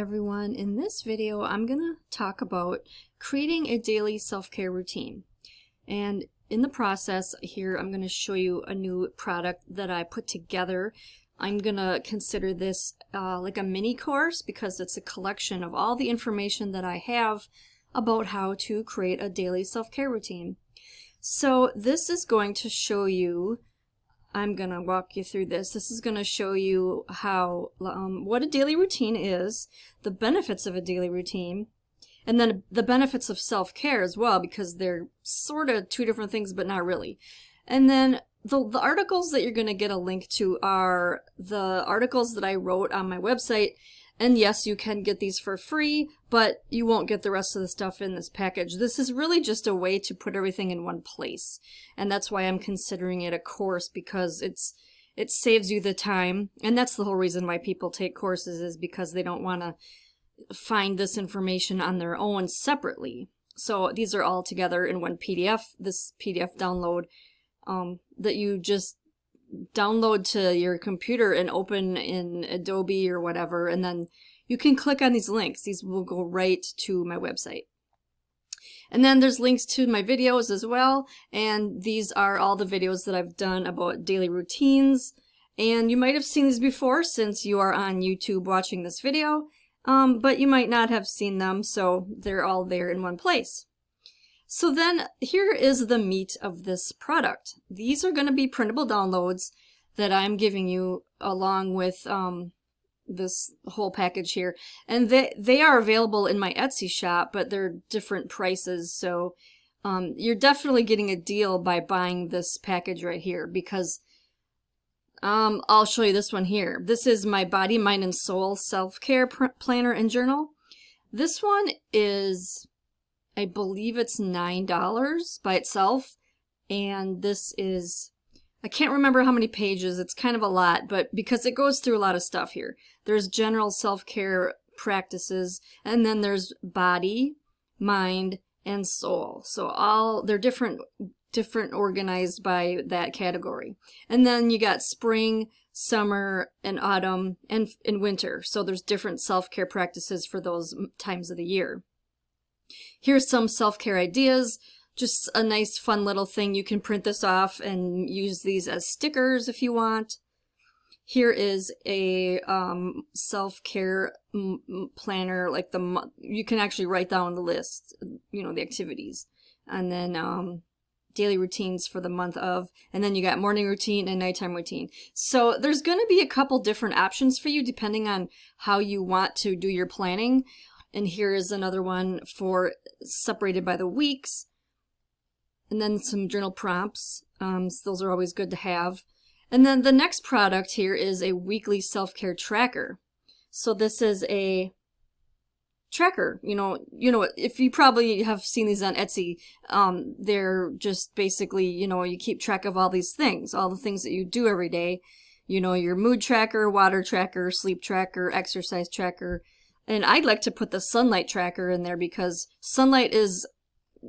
everyone. In this video, I'm going to talk about creating a daily self-care routine. And in the process here, I'm going to show you a new product that I put together. I'm going to consider this like a mini course because it's a collection of all the information that I have about how to create a daily self-care routine. So this is going to show you, I'm going to walk you through this. This is going to show you how, what a daily routine is, the benefits of a daily routine, and then the benefits of self-care as well, because they're sort of two different things, but not really. And then the articles that you're going to get a link to are the articles that I wrote on my website. And yes, you can get these for free, but you won't get the rest of the stuff in this package. This is really just a way to put everything in one place. And that's why I'm considering it a course, because it saves you the time. And that's the whole reason why people take courses, is because they don't want to find this information on their own separately. So these are all together in one PDF, this PDF download that you just download to your computer and open in Adobe or whatever, and then you can click on these links. These will go right to my website. And then there's links to my videos as well, and these are all the videos that I've done about daily routines. And you might have seen these before since you are on YouTube watching this video, but you might not have seen them, so they're all there in one place. So then here is the meat of this product. These are going to be printable downloads that I'm giving you along with this whole package here. And they are available in my Etsy shop, but they're different prices. So you're definitely getting a deal by buying this package right here, because I'll show you this one here. This is my Body, Mind, and Soul Self-Care Planner and Journal. This one is, I believe it's $9 by itself, and this is, I can't remember how many pages, it's kind of a lot, but because it goes through a lot of stuff here. There's general self-care practices, and then there's body, mind, and soul. So they're different organized by that category. And then you got spring, summer, and autumn, and winter. So there's different self-care practices for those times of the year. Here's some self-care ideas, just a nice fun little thing. You can print this off and use these as stickers if you want. Here is a self-care planner, like you can actually write down the list, you know, the activities, and then daily routines for the month of, and then you got morning routine and nighttime routine. So there's going to be a couple different options for you depending on how you want to do your planning. And here is another one for separated by the weeks. And then some journal prompts. So those are always good to have. And then the next product here is a weekly self-care tracker. So this is a tracker. You know, if you probably have seen these on Etsy, they're just basically, you keep track of all these things, all the things that you do every day. Your mood tracker, water tracker, sleep tracker, exercise tracker. And I'd like to put the sunlight tracker in there because sunlight is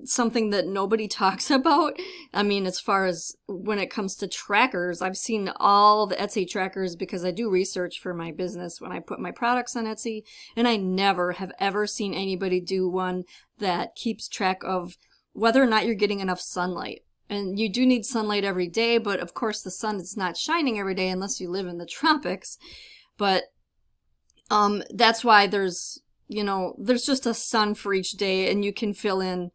something that nobody talks about. I mean, as far as when it comes to trackers, I've seen all the Etsy trackers because I do research for my business when I put my products on Etsy, and I never have ever seen anybody do one that keeps track of whether or not you're getting enough sunlight. And you do need sunlight every day, but of course the sun is not shining every day unless you live in the tropics. But that's why there's just a sun for each day, and you can fill in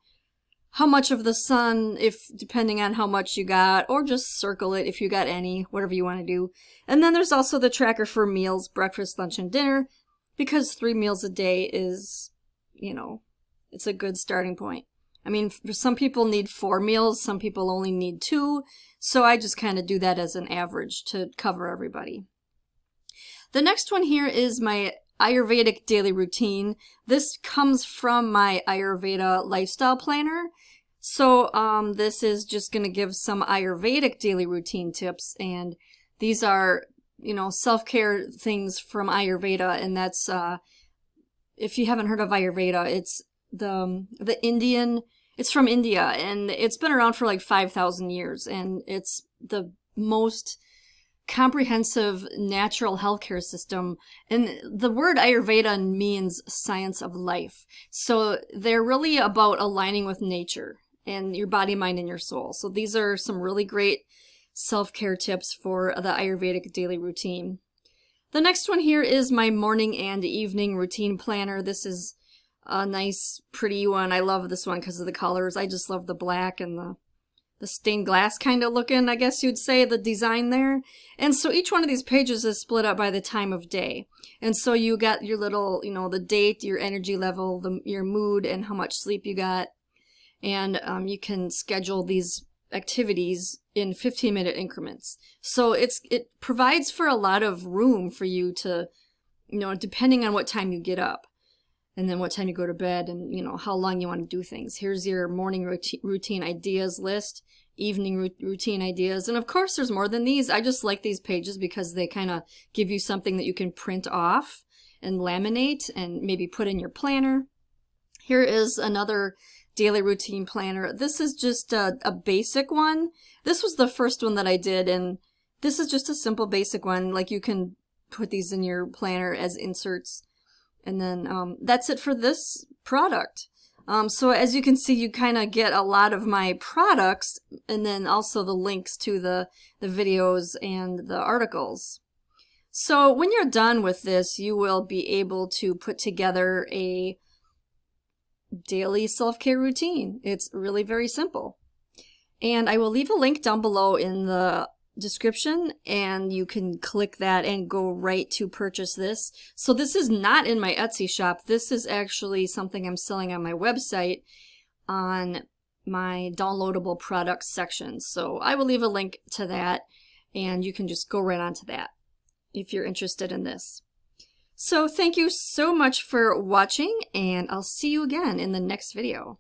how much of the sun, depending on how much you got, or just circle it if you got any, whatever you want to do. And then there's also the tracker for meals, breakfast, lunch, and dinner, because 3 meals a day is, it's a good starting point. I mean, some people need 4 meals, some people only need 2, so I just kind of do that as an average to cover everybody. The next one here is my Ayurvedic daily routine. This comes from my Ayurveda lifestyle planner. So this is just going to give some Ayurvedic daily routine tips, and these are, self-care things from Ayurveda, and that's, if you haven't heard of Ayurveda, it's it's from India, and it's been around for like 5,000 years, and it's the most comprehensive natural healthcare system. And the word Ayurveda means science of life. So they're really about aligning with nature and your body, mind, and your soul. So these are some really great self-care tips for the Ayurvedic daily routine. The next one here is my morning and evening routine planner. This is a nice, pretty one. I love this one because of the colors. I just love the black and the stained glass kind of looking, I guess you'd say, the design there. And so each one of these pages is split up by the time of day. And so you got your little, the date, your energy level, your mood, and how much sleep you got. And you can schedule these activities in 15-minute increments. So it provides for a lot of room for you to, depending on what time you get up, and then what time you go to bed, and how long you want to do things. Here's your morning routine ideas list, evening routine ideas, and of course there's more than these. I just like these pages because they kind of give you something that you can print off and laminate and maybe put in your planner. Here is another daily routine planner. This is just a basic one. This was the first one that I did, and this is just a simple basic one. Like, you can put these in your planner as inserts. And then that's it for this product. So as you can see, you kind of get a lot of my products, and then also the links to the videos and the articles. So when you're done with this, you will be able to put together a daily self-care routine. It's really very simple. And I will leave a link down below in the description, and you can click that and go right to purchase this. So this is not in my Etsy shop. This is actually something I'm selling on my website on my downloadable products section. So I will leave a link to that, and you can just go right onto that if you're interested in this. So thank you so much for watching, and I'll see you again in the next video.